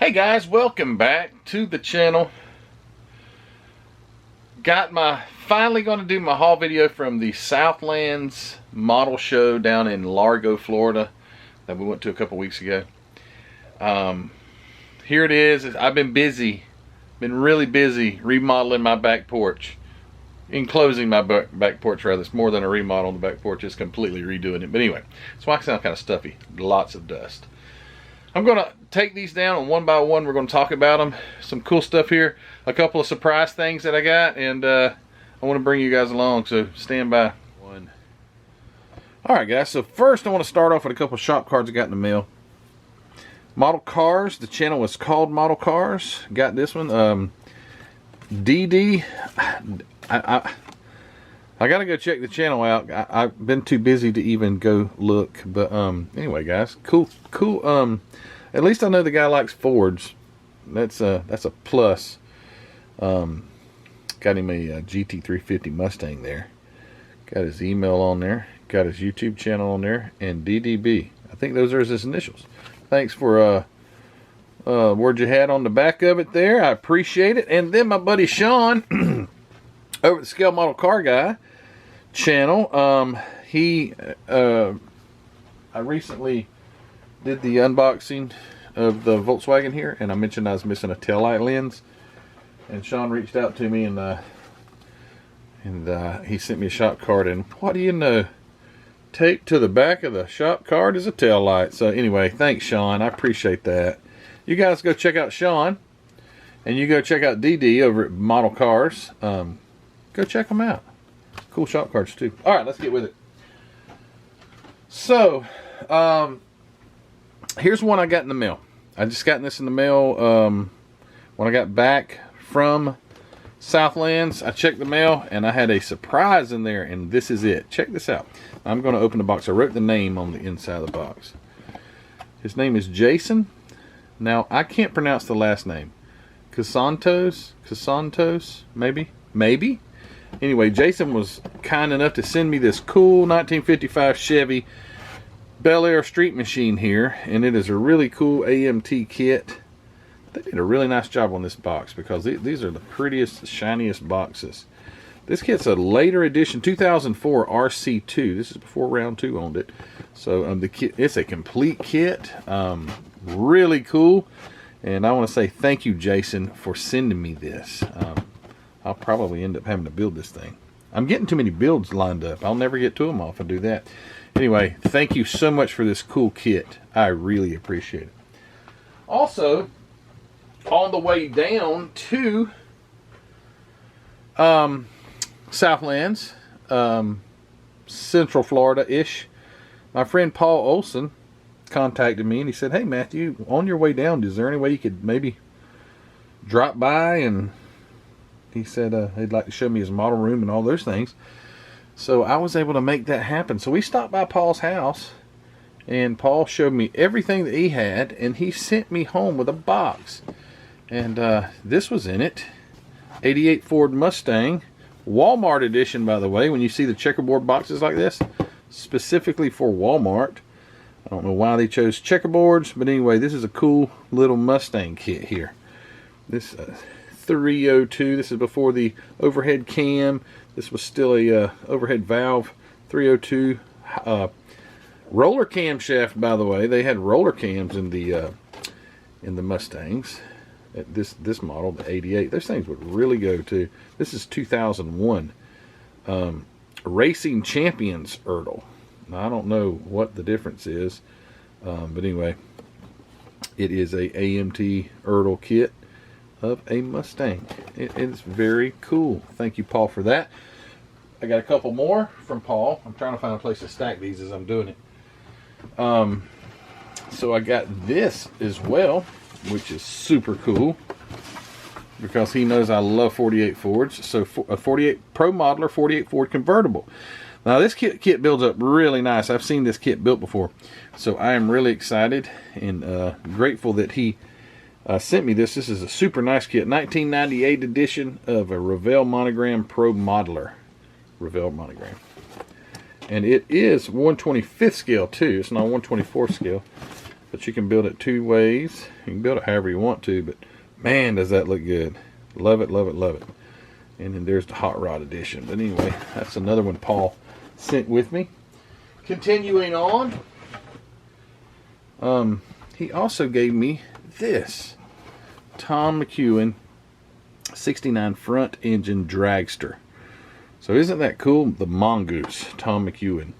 Hey guys, welcome back to the channel. Finally going to do my haul video from the Southlandz model show down in Largo, Florida that we went to a couple weeks ago. Here it is. I've been really busy remodeling my back porch. Enclosing my back porch rather. It's more than a remodel on the back porch. It's completely redoing it. But anyway, that's why I sound kind of stuffy. Lots of dust. I'm going to take these down and one by one we're going to talk about them. Some cool stuff here. A couple of surprise things that I got, and I want to bring you guys along, so stand by. Alright guys, so first I want to start off with a couple of shop cards I got in the mail. Model Cars. The channel was called Model Cars. Got this one. DD. I gotta go check the channel out. I've been too busy to even go look. But anyway, guys, cool. At least I know the guy likes Fords. That's a plus. Got him a GT350 Mustang there. Got his email on there. Got his YouTube channel on there, and DDB. I think those are his initials. Thanks for word you had on the back of it there. I appreciate it. And then my buddy Sean over at the Scale Model Car Guy channel, I recently did the unboxing of the Volkswagen here, and I mentioned I was missing a taillight lens, and Sean reached out to me, and he sent me a shop card, and what do you know, taped to the back of the shop card is a taillight. So anyway, thanks Sean, I appreciate that. You guys go check out Sean, and you go check out DD over at Model Cars. Go check them out. Cool shop cards too. Alright, let's get with it. So, here's one I got in the mail. I just got this in the mail when I got back from Southlandz. I checked the mail and I had a surprise in there, and this is it. Check this out. I'm going to open the box. I wrote the name on the inside of the box. His name is Jason. Now, I can't pronounce the last name. Casantos, maybe. Anyway, Jason was kind enough to send me this cool 1955 Chevy Bel Air Street Machine here, and it is a really cool AMT kit. They did a really nice job on this box because these are the prettiest, shiniest boxes. This kit's a later edition, 2004 RC2. This is before Round 2 owned it. So the kit, it's a complete kit. Really cool, and I want to say thank you, Jason, for sending me this. I'll probably end up having to build this thing. I'm getting too many builds lined up. I'll never get to them all if I do that. Anyway, thank you so much for this cool kit. I really appreciate it. Also, on the way down to Southlandz, Central Florida-ish, my friend Paul Olson contacted me and he said, hey Matthew, on your way down, is there any way you could maybe drop by? And he said he'd like to show me his model room and all those things. So I was able to make that happen. So we stopped by Paul's house, and Paul showed me everything that he had, and he sent me home with a box. And this was in it. 88 Ford Mustang. Walmart edition, by the way, when you see the checkerboard boxes like this. Specifically for Walmart. I don't know why they chose checkerboards, but anyway, this is a cool little Mustang kit here. This 302. This is before the overhead cam. This was still a overhead valve. 302 roller camshaft. By the way, they had roller cams in the Mustangs. This model, the 88. Those things would really go to. This is 2001 Racing Champions Erdl. Now, I don't know what the difference is, but anyway, it is a AMT Erdl kit of a Mustang. It's very cool. Thank you, Paul, for that. I got a couple more from Paul. I'm trying to find a place to stack these as I'm doing it. So I got this as well, which is super cool because he knows I love 48 Fords. So a 48 Pro Modeler 48 Ford convertible. Now this kit builds up really nice. I've seen this kit built before, so I am really excited and grateful that he sent me this. This is a super nice kit, 1998 edition of a Revell Monogram Pro Modeler. Revell Monogram. And it is 1/25th scale too. It's not 1/24th scale. but you can build it 2 ways. You can build it however you want to, but man, does that look good. Love it, love it, love it. And then there's the hot rod edition. But anyway, that's another one Paul sent with me. Continuing on, he also gave me this Tom McEwen 69 front engine dragster. So isn't that cool? The Mongoose Tom McEwen.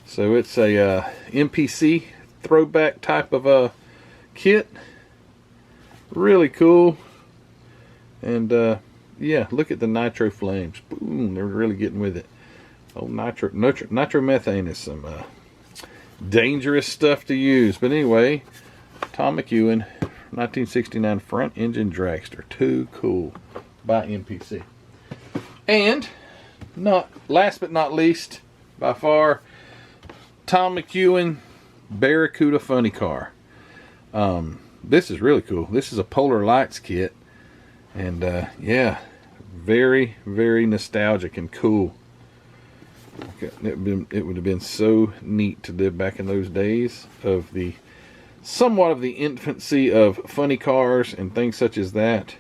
So it's a MPC throwback type of a kit. Really cool. And yeah, look at the nitro flames. Boom, they're really getting with it. Oh, nitromethane is some dangerous stuff to use. But anyway, Tom McEwen 1969 front engine dragster. Too cool. By MPC. And last but not least, by far, Tom McEwen Barracuda funny car. This is really cool. This is a Polar Lights kit, and yeah, very, very nostalgic and cool. It would have been so neat to live back in those days of the somewhat of the infancy of funny cars and things such as that.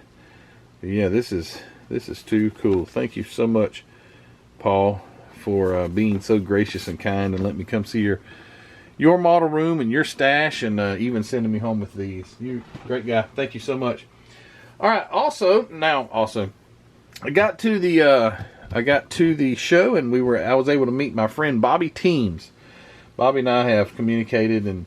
But yeah, this is too cool. Thank you so much, Paul, for being so gracious and kind and letting me come see your model room and your stash, and even sending me home with these. You great guy. Thank you so much. All right. Also, I got to the show, and I was able to meet my friend Bobby Teams. Bobby and I have communicated in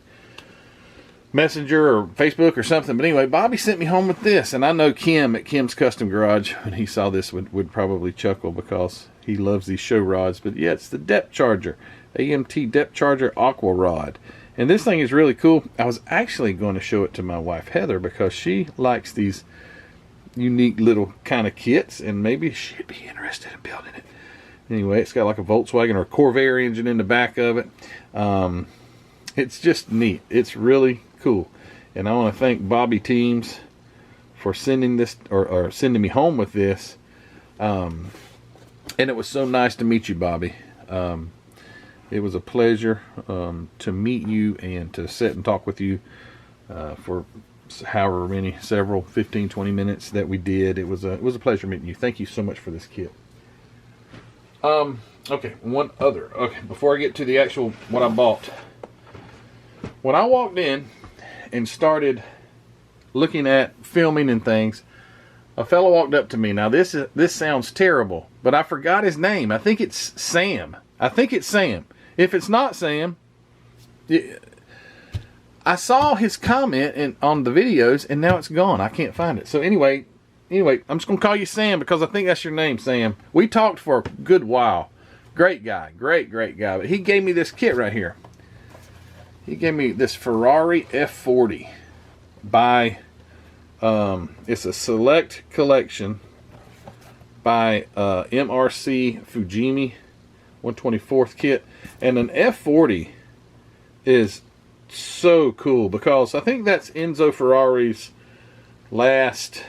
Messenger or Facebook or something. But anyway, Bobby sent me home with this, and I know Kim at Kim's Custom Garage, when he saw this, would probably chuckle because he loves these show rods. But yeah, it's the Depth Charger, AMT Depth Charger Aqua Rod. And this thing is really cool. I was actually going to show it to my wife Heather because she likes these unique little kind of kits, and maybe she'd be interested in building it. Anyway, it's got like a Volkswagen or a Corvair engine in the back of it. It's just neat. It's really cool. And I want to thank Bobby Teams for sending this, or sending me home with this. And it was so nice to meet you, Bobby. It was a pleasure to meet you and to sit and talk with you for however many, several 15-20 minutes that we did. It was a pleasure meeting you. Thank you so much for this kit. Okay, before I get to the actual what I bought, when I walked in and started looking at filming and things, a fellow walked up to me. Now this sounds terrible, but I forgot his name. I think it's Sam. If it's not Sam, I saw his comment on the videos, and now it's gone. I can't find it. So anyway, I'm just gonna call you Sam because I think that's your name, Sam. We talked for a good while. Great guy, great guy. But he gave me this kit right here. He gave me this Ferrari F40 by it's a select collection by MRC Fujimi 124th kit. And an F40 is so cool because I think that's Enzo Ferrari's last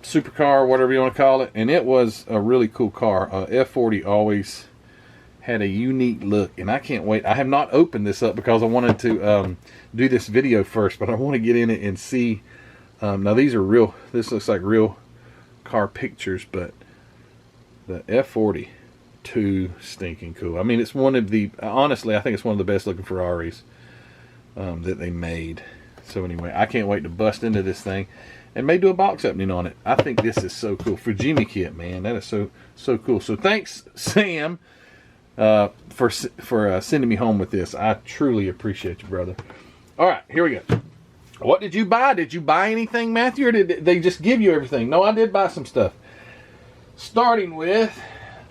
supercar, whatever you want to call it, and it was a really cool car. F40 always had a unique look, and I can't wait. I have not opened this up because I wanted to do this video first, but I want to get in it and see. Now these are real, this looks like real car pictures, but the F40, too stinking cool. I mean, it's one of the, honestly, I think it's one of the best looking Ferraris that they made. So anyway, I can't wait to bust into this thing and may do a box opening on it. I think this is so cool. Fujimi kit, man, that is so cool. So thanks, Sam, for sending me home with this. I truly appreciate you, brother. All right, here we go. What did you buy? Did you buy anything, Matthew, or did they just give you everything? No, I did buy some stuff. Starting with,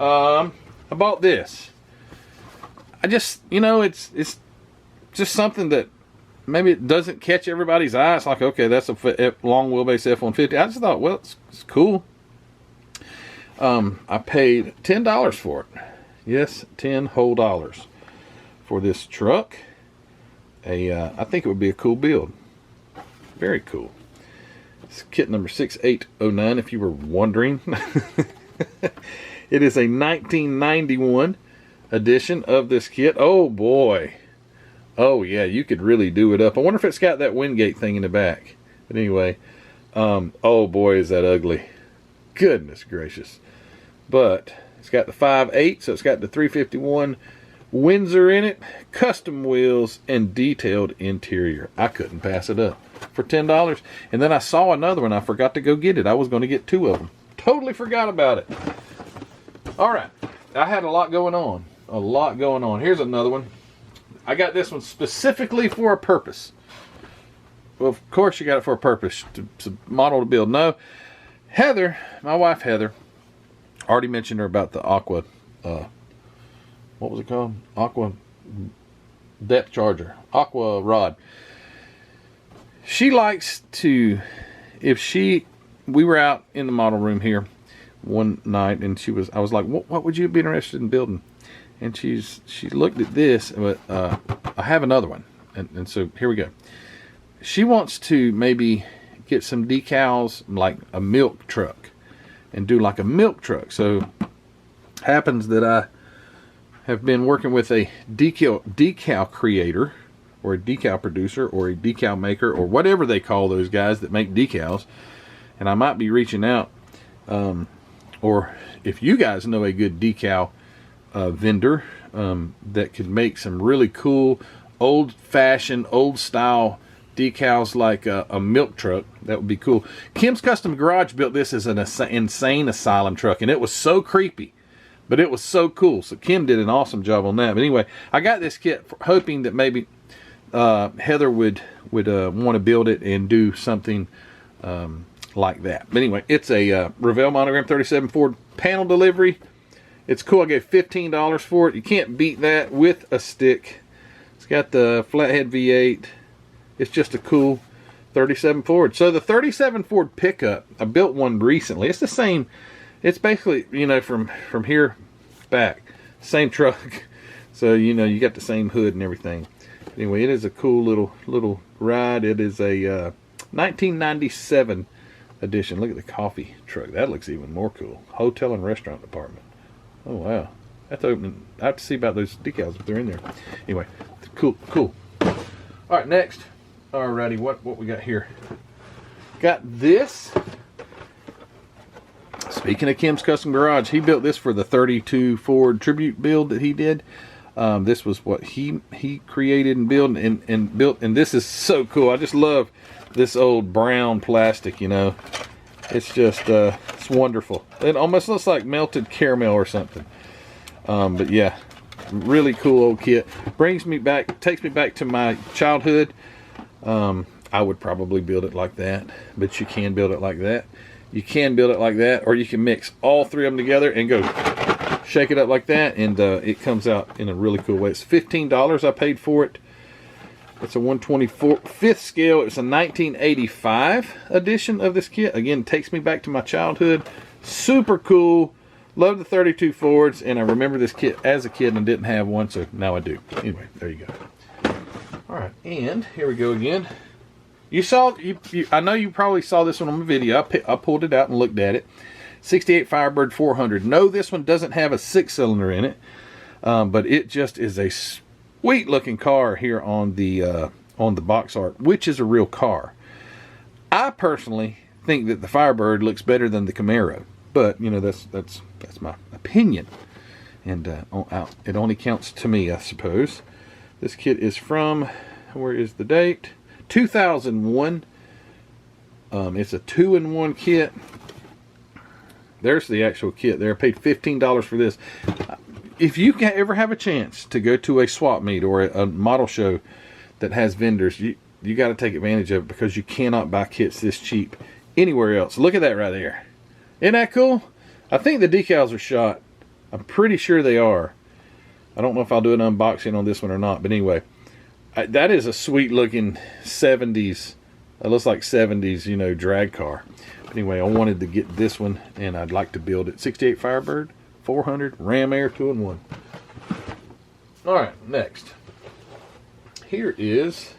I bought this. I just, it's just something that maybe it doesn't catch everybody's eye. It's like, okay, that's a long wheelbase F-150. I just thought, well, it's cool. I paid $10 for it. Yes, $10 whole for this truck. I think it would be a cool build. Very cool. It's kit number 6809, if you were wondering. It is a 1991 edition of this kit. Oh boy. Oh yeah, you could really do it up. I wonder if it's got that Wingate thing in the back. But anyway, oh boy, is that ugly. Goodness gracious. But it's got the 5.8, so it's got the 351 Windsor in it, custom wheels, and detailed interior. I couldn't pass it up for $10. And then I saw another one. I forgot to go get it. I was going to get 2 of them. Totally forgot about it. All right. I had a lot going on. A lot going on. Here's another one. I got this one specifically for a purpose. Well, of course you got it for a purpose. To model to build. No. Heather, my wife Heather, already mentioned her about the Aqua, what was it called? Aqua depth charger. Aqua rod. She likes to, we were out in the model room here one night, and I was like, what would you be interested in building? And she looked at this, but I have another one. And so here we go. She wants to maybe get some decals, like a milk truck, and do like a milk truck. So happens that I have been working with a decal creator, or a decal producer, or a decal maker, or whatever they call those guys that make decals. And I might be reaching out, or if you guys know a good decal vendor that could make some really cool, old-fashioned, old-style decals like a milk truck, that would be cool. Kim's Custom Garage built this as an insane asylum truck, and it was so creepy, but it was so cool. So Kim did an awesome job on that. But anyway, I got this kit hoping that maybe Heather would want to build it and do something like that. But anyway, it's a Revell Monogram 37 Ford panel delivery. It's cool. I gave $15 for it. You can't beat that with a stick. It's got the flathead V8. It's just a cool 37 Ford. So the 37 Ford pickup, I built one recently. It's the same. It's basically, you know, from here back, same truck. So, you know, you got the same hood and everything. Anyway, it is a cool little ride. It is a 1997 edition. Look at the coffee truck. That looks even more cool. Hotel and restaurant department. Oh wow, that's opening. I have to see about those decals if they're in there. Anyway, cool. All right, next. Alrighty, what we got here? Got this. Speaking of Kim's Custom Garage, he built this for the 32 Ford tribute build that he did. This was what he created and built and built, and this is so cool. I just love this old brown plastic. You know, it's just it's wonderful. It almost looks like melted caramel or something. But yeah, really cool old kit. Takes me back to my childhood. I would probably build it like that, but you can build it like that. You can build it like that, or you can mix all 3 of them together and go shake it up like that, and it comes out in a really cool way. It's $15 I paid for it. It's a 1/25th scale. It's a 1985 edition of this kit. Again, takes me back to my childhood. Super cool. Love the 32 Fords, and I remember this kit as a kid and didn't have one, so now I do. Anyway, there you go. All right, and here we go again. You saw, I know you probably saw this one on the video. I pulled it out and looked at it. 68 Firebird 400. No, this one doesn't have a 6-cylinder in it, but it just is a sweet looking car here on the box art, which is a real car. I personally think that the Firebird looks better than the Camaro, but you know that's my opinion, and it only counts to me, I suppose. This kit is from, where is the date? 2001. It's a 2-in-1 kit. There's the actual kit there. I paid $15 for this. If you ever have a chance to go to a swap meet or a model show that has vendors, you got to take advantage of it, because you cannot buy kits this cheap anywhere else. Look at that right there. Isn't that cool? I think the decals are shot. I'm pretty sure they are. I don't know if I'll do an unboxing on this one or not, but anyway, that is a sweet looking 70s, it looks like 70s, you know, drag car. But anyway, I wanted to get this one, and I'd like to build it. 68 Firebird 400 Ram Air 2-in-1. All right, next. Here is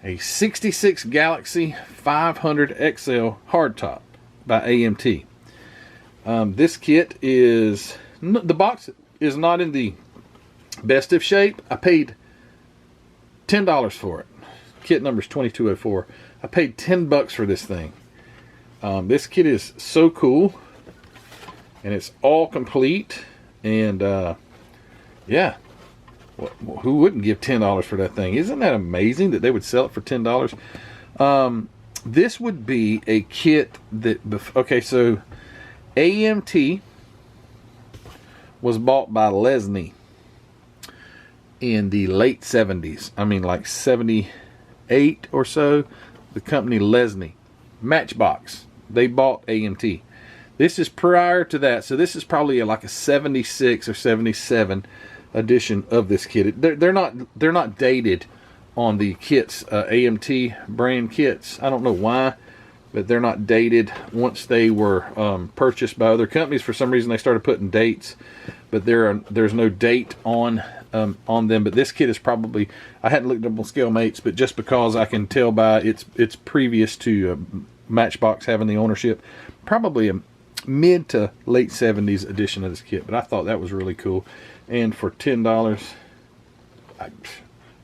a 66 Galaxy 500 XL hardtop by AMT. This kit is, the box is not in the best of shape. I paid $10 for it. Kit number's 2204. I paid $10 for this thing. This kit is so cool, and it's all complete. And yeah, who wouldn't give $10 for that thing? Isn't that amazing that they would sell it for $10? This would be a kit that, okay, so AMT was bought by Lesney in the late 70s. I mean, like 78 or so. The company Lesney, Matchbox, they bought AMT. This is prior to that, so this is probably like a 76 or 77 edition of this kit. They're not dated on the kits, AMT brand kits. I don't know why, but they're not dated. Once they were purchased by other companies, for some reason they started putting dates, but there's no date on them. But this kit is probably, I hadn't looked up on ScaleMates, but just because I can tell by it's previous to Matchbox having the ownership, probably a mid to late 70s edition of this kit. But I thought that was really cool, and for $10,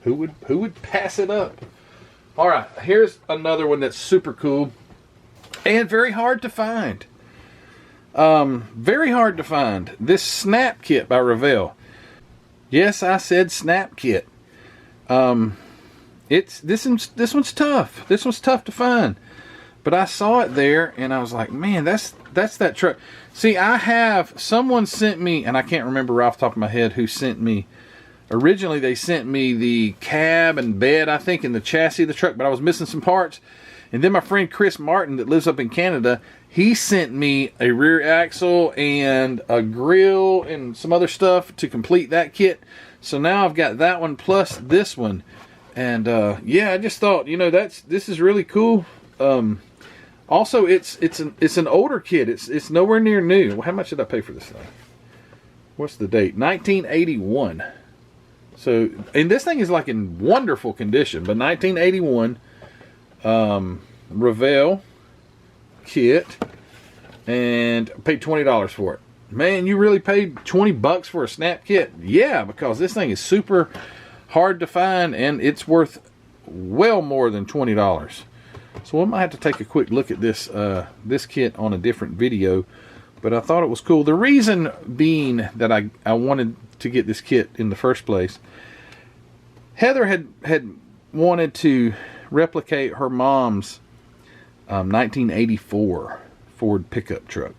who would pass it up? All right, here's another one that's super cool and very hard to find. Very hard to find. This Snap Kit by Revell. Yes, I said Snap Kit. This one's tough. This one's tough to find. But I saw it there and I was like, man, that's that truck. See, someone sent me, and I can't remember right off the top of my head who sent me. Originally, they sent me the cab and bed, I think, and the chassis of the truck, but I was missing some parts. And then my friend Chris Martin, that lives up in Canada, he sent me a rear axle and a grill and some other stuff to complete that kit. So now I've got that one plus this one. And yeah, I just thought, this is really cool. Also, it's an older kit. It's nowhere near new. Well, how much did I pay for this thing? What's the date? 1981. So, and this thing is like in wonderful condition, but 1981 Revell kit, and paid $20 for it. Man, you really paid $20 for a Snap Kit? Yeah, because this thing is super hard to find, and it's worth well more than $20. So we might have to take a quick look at this this kit on a different video, but I thought it was cool. The reason being that I wanted to get this kit in the first place, Heather had wanted to replicate her mom's 1984 Ford pickup truck,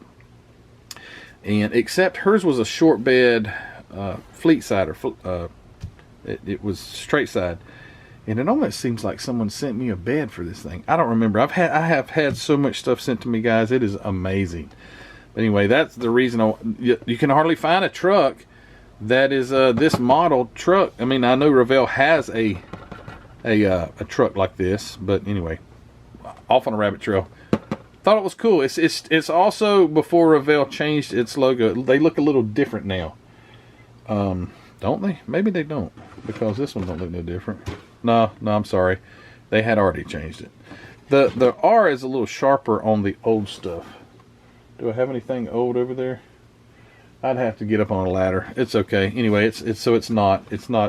and except hers was a short bed fleet side, or it was straight side, and it almost seems like someone sent me a bed for this thing. I don't remember. I have had so much stuff sent to me, guys. It is amazing. But anyway, that's the reason you can hardly find a truck that is this model truck. I mean, I know Revell has a truck like this, but anyway, off on a rabbit trail. Thought it was cool. It's also before Revell changed its logo. They look a little different now. Don't they? Maybe they don't, because this one don't look no different. No, I'm sorry. They had already changed it. The R is a little sharper on the old stuff. Do I have anything old over there? I'd have to get up on a ladder. It's okay. Anyway, it's not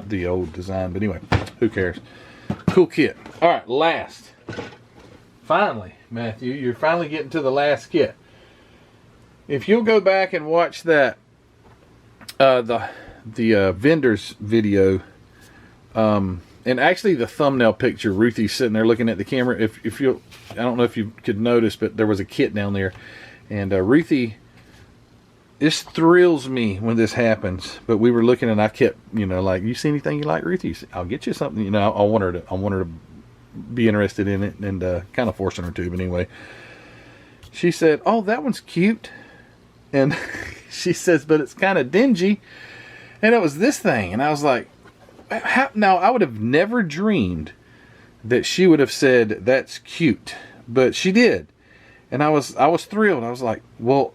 the old design, but anyway, who cares? Cool kit. All right, last. Finally, Matthew, you're finally getting to the last kit. If you'll go back and watch that the vendor's video, and actually the thumbnail picture, Ruthie's sitting there looking at the camera. If you, I don't know if you could notice, but there was a kit down there, and Ruthie. This thrills me when this happens. But we were looking, and I kept, like, you see anything you like, Ruthie? I'll get you something. I want her to be interested in it, and kind of forcing her to. But anyway, she said, "Oh, that one's cute," and she says, "But it's kind of dingy." And it was this thing, and I was like, now I would have never dreamed that she would have said that's cute, but she did, and I was thrilled. I was like, well,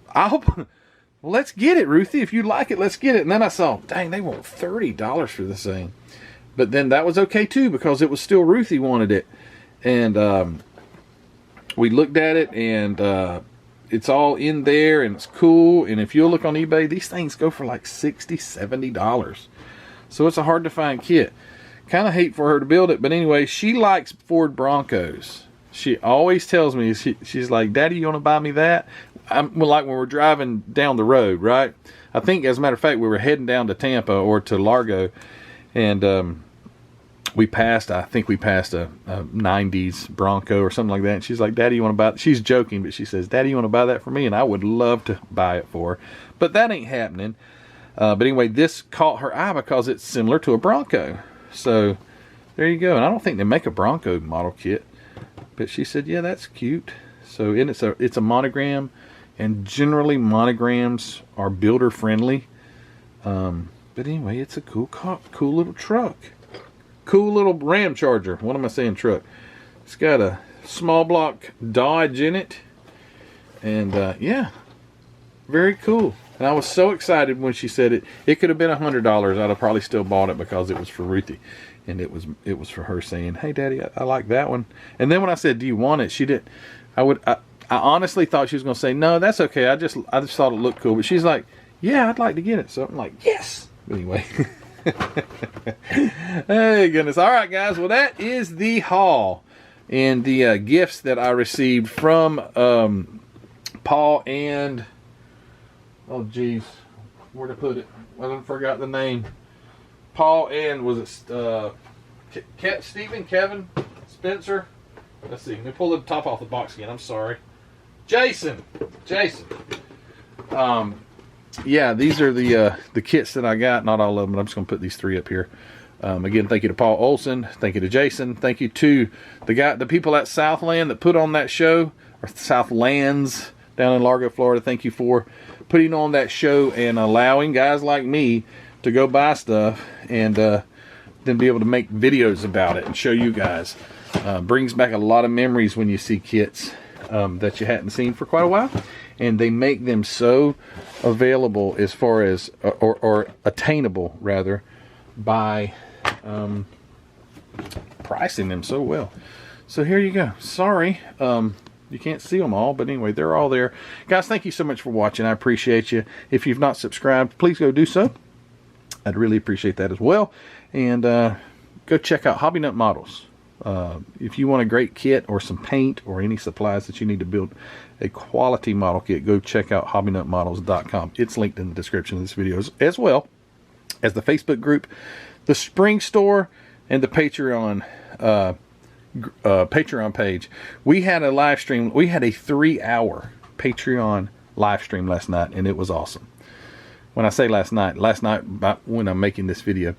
let's get it, Ruthie. If you like it, let's get it. And then I saw, dang, they want $30 for this thing. But then that was okay too, because it was still Ruthie wanted it. And we looked at it, and it's all in there, and it's cool. And if you'll look on eBay, these things go for like $60, $70. So it's a hard to find kit. kind of hate for her to build it. But anyway, she likes Ford Broncos. She always tells me, she's like, Daddy, you want to buy me that? Like when we're driving down the road, right? I think, as a matter of fact, we were heading down to Tampa or to Largo, and we passed, I think we passed a 90s Bronco or something like that. And she's like, Daddy, you want to buy it? She's joking, but she says, Daddy, you want to buy that for me? And I would love to buy it for her. But that ain't happening. But anyway, this caught her eye because it's similar to a Bronco. So there you go. And I don't think they make a Bronco model kit. But she said, yeah, that's cute. So and it's a monogram. And generally monograms are builder friendly. But anyway, it's a cool little truck. Cool little Ram Charger. What am I saying, truck? It's got a small block Dodge in it. And yeah, very cool. And I was so excited when she said it. It could have been $100. I'd have probably still bought it because it was for Ruthie. And it was for her saying, hey, Daddy, I like that one. And then when I said, do you want it? She didn't. I honestly thought she was going to say, no, that's okay. I just thought it looked cool. But she's like, yeah, I'd like to get it. So I'm like, yes. But anyway. Hey, goodness. All right, guys. Well, that is the haul and the gifts that I received from Paul and, oh, geez, where to put it? I forgot the name. Paul and, was it Stephen, Kevin, Spencer? Let's see. Let me pull the top off the box again. I'm sorry. Jason. Yeah, these are the kits that I got. Not all of them, but I'm just going to put these 3 up here. Again, thank you to Paul Olson. Thank you to Jason. Thank you to the people at Southland that put on that show, or Southlandz down in Largo, Florida. Thank you for putting on that show and allowing guys like me to go buy stuff and then be able to make videos about it and show you guys. Brings back a lot of memories when you see kits that you hadn't seen for quite a while. And they make them so available as far as, or attainable rather, by pricing them so well. So here you go. Sorry, you can't see them all, but anyway, they're all there. Guys, thank you so much for watching. I appreciate you. If you've not subscribed, please go do so. I'd really appreciate that as well. And go check out Hobby Nut Models. If you want a great kit or some paint or any supplies that you need to build a quality model kit, go check out hobbynutmodels.com. It's linked in the description of this video, as well as the Facebook group, the Spring Store, and the Patreon Patreon page. We had a live stream. We had a 3-hour Patreon live stream last night, and it was awesome. When I say last night when I'm making this video.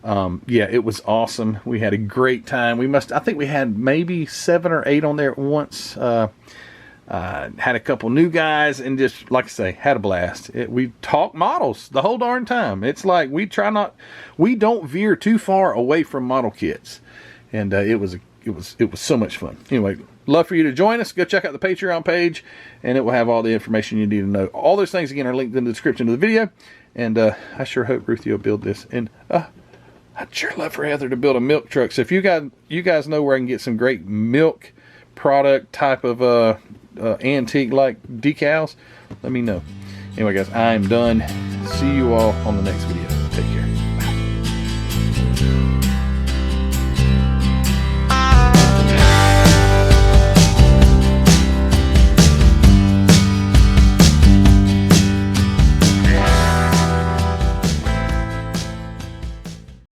Yeah, it was awesome. We had a great time. I think we had maybe 7 or 8 on there at once. Had a couple new guys, and just, like I say, had a blast. We talk models the whole darn time. It's like we don't veer too far away from model kits. And it was so much fun. Anyway, love for you to join us. Go check out the Patreon page, and it will have all the information you need to know. All those things, again, are linked in the description of the video. And I sure hope Ruthie will build this. And I'd sure love for Heather to build a milk truck. So if you guys know where I can get some great milk product type of antique like decals, let me know. Anyway, guys, I am done. See you all on the next video. Take care. Bye.